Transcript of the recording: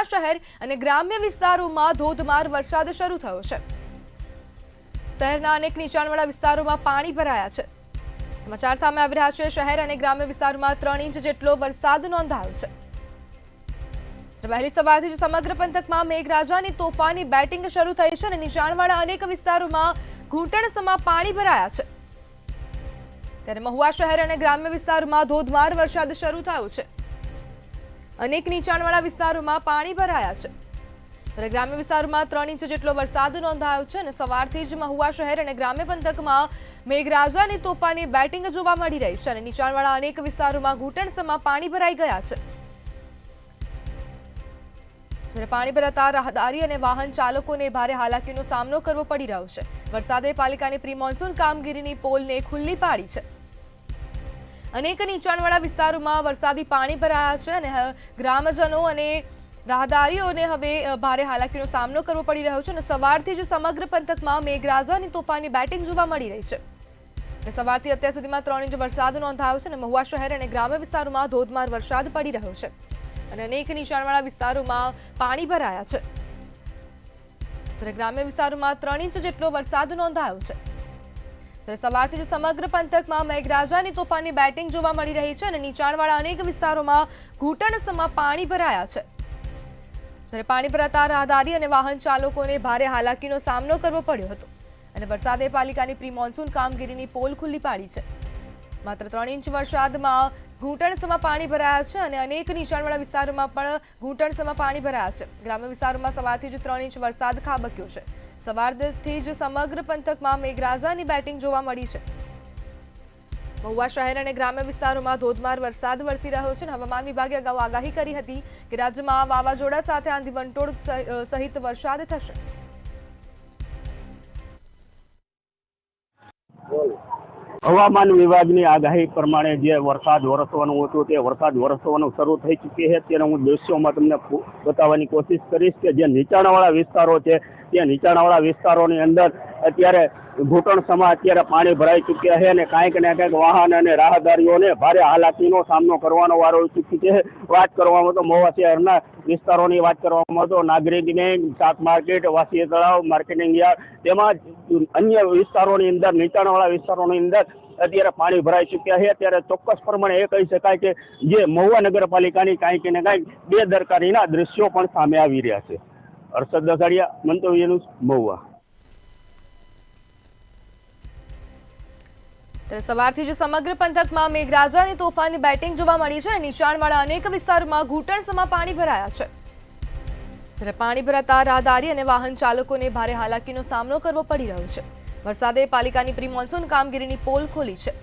મહુવા શહેર અને ગ્રામ્ય વિસ્તારોમાં ધોધમાર વરસાદ શરૂ થયો છે। શહેરના અનેક નીચાણવાળા વિસ્તારોમાં પાણી ભરાયા છે। સમાચાર સામે આવી રહ્યા છે। શહેર અને ગ્રામ્ય વિસ્તારોમાં 3 ઇંચ જેટલો વરસાદ નોંધાયો છે। વહેલી સવારથી જ સમગ્ર પંથકમાં મેઘરાજાની તોફાની બેટિંગ શરૂ થઈ છે અને નીચાણવાળા અનેક વિસ્તારોમાં ઘૂંટણસમાં પાણી ભરાયા છે। ત્યારે મહુવા શહેર અને ગ્રામ્ય વિસ્તારોમાં ધોધમાર વરસાદ શરૂ થયો છે। અનેક નીચાણવાળા વિસ્તારોમાં પાણી ભરાયા છે। ત્યારે ગ્રામ્ય વિસ્તારોમાં 3 ઇંચ જેટલો વરસાદ નોંધાયો છે અને સવારથી જ મહુવા શહેર અને ગ્રામ્ય પંથકમાં મેઘરાજાની તોફાની બેટિંગ જોવા મળી રહી છે અને નીચાણવાળા અનેક વિસ્તારોમાં ઘૂંટણસમાં પાણી ભરાઈ ગયા છે। જ્યારે પાણી ભરાતા રાહદારી અને વાહન ચાલકોને ભારે હાલાકીનો સામનો કરવો પડી રહ્યો છે। વરસાદે પાલિકાની પ્રી મોન્સૂન કામગીરીની પોલને ખુલ્લી પાડી છે। અનેક નીચાણવાળા વિસ્તારોમાં વરસાદી પાણી ભરાયા છે અને ગ્રામજનો અને રાહદારીઓને હવે ભારે હાલાકીનો સામનો કરવો પડી રહ્યો છે અને સવારથી જ સમગ્ર પંથકમાં મેઘરાજાની તોફાની બેટિંગ જોવા મળી રહી છે। સવારથી અત્યાર સુધીમાં 3 ઇંચ વરસાદ નોંધાયો છે અને મહુવા શહેર અને ગ્રામ્ય વિસ્તારોમાં ધોધમાર વરસાદ પડી રહ્યો છે અને અનેક નીચાણવાળા વિસ્તારોમાં પાણી ભરાયા છે। ત્યારે ગ્રામ્ય વિસ્તારોમાં 3 ઇંચ જેટલો વરસાદ નોંધાયો છે। ત્યારે સવારથી જ સમગ્ર પંથકમાં મેઘરાજાની તોફાની બેટિંગ જોવા મળી રહી છે અને નીચાણવાળા અનેક વિસ્તારોમાં ઘૂંટણસમાં પાણી ભરાયા છે। ત્યારે પાણી ભરાતા રાહદારી અને વાહન ચાલકોને ભારે હાલાકીનો સામનો કરવો પડ્યો હતો અને વરસાદે પાલિકાની પ્રી મોન્સૂન કામગીરીની પોલ ખુલ્લી પાડી છે। માત્ર 3 ઇંચ વરસાદમાં ઘૂંટણસમાં પાણી ભરાયા છે અને અનેક નીચાણવાળા વિસ્તારોમાં પણ ઘૂંટણસમાં પાણી ભરાયા છે। ગ્રામ્ય વિસ્તારોમાં સવારથી જ 3 ઇંચ વરસાદ ખાબક્યો છે। સવારથી જ સમગ્ર પંથકમાં મેઘરાજાની બેટિંગ જોવા મળી છે। મહુવા શહેર અને ગ્રામ્ય વિસ્તારોમાં ધોધમાર વરસાદ વરસી રહ્યો છે અને હવામાન વિભાગે અગાઉ આગાહી કરી હતી કે રાજ્યમાં વાવાઝોડા સાથે આંધી વંટોળ સહિત વરસાદ થશે। હવામાન વિભાગની આગાહી પ્રમાણે જે વરસાદ વરસવાનું હતું તે વરસાદ વરસવાનું શરૂ થઈ ચૂકી છે। ત્યારે હું દ્રશ્યોમાં તમને બતાવવાની કોશિશ કરીશ કે જે નીચાણવાળા વિસ્તારો છે તે નીચાણવાળા વિસ્તારોની અંદર અત્યારે ઘૂંટણસમાં અત્યારે પાણી ભરાઈ ચૂક્યા છે અને કાંઈક ને કાંઈક વાહન અને રાહદારીઓને ભારે હાલાકીનો સામનો કરવાનો વારો ચૂકી છે। વાત કરવામાં તો મહુવા શહેરના વિસ્તારોની વાત કરવામાં તો નાગરિકને શાક માર્કેટ, વાસી તળાવ, માર્કેટિંગ યાર્ડ તેમજ અન્ય વિસ્તારોની અંદર નીચાણવાળા વિસ્તારોની અંદર અત્યારે પાણી ભરાઈ ચૂક્યા છે। ત્યારે ચોક્કસ પ્રમાણે એ કહી શકાય કે જે મહુવા નગરપાલિકાની કાંઈક ને કાંઈક બેદરકારીના દ્રશ્યો પણ સામે આવી રહ્યા છે। હર્ષદ દસાડિયા, મંતવ્ય ન્યૂઝ, મહુવા। સવારથી જ સમગ્ર પંથકમાં મેઘરાજાની તોફાની બેટિંગ જોવા મળી છે અને નીચાણવાળા અનેક વિસ્તારોમાં ઘૂંટણસમાં પાણી ભરાયા છે। જ્યારે પાણી ભરાતા રાહદારી અને વાહન ચાલકોને ભારે હાલાકીનો સામનો કરવો પડી રહ્યો છે। વરસાદે પાલિકાની પ્રી મોન્સૂન કામગીરીની પોલ ખોલી છે।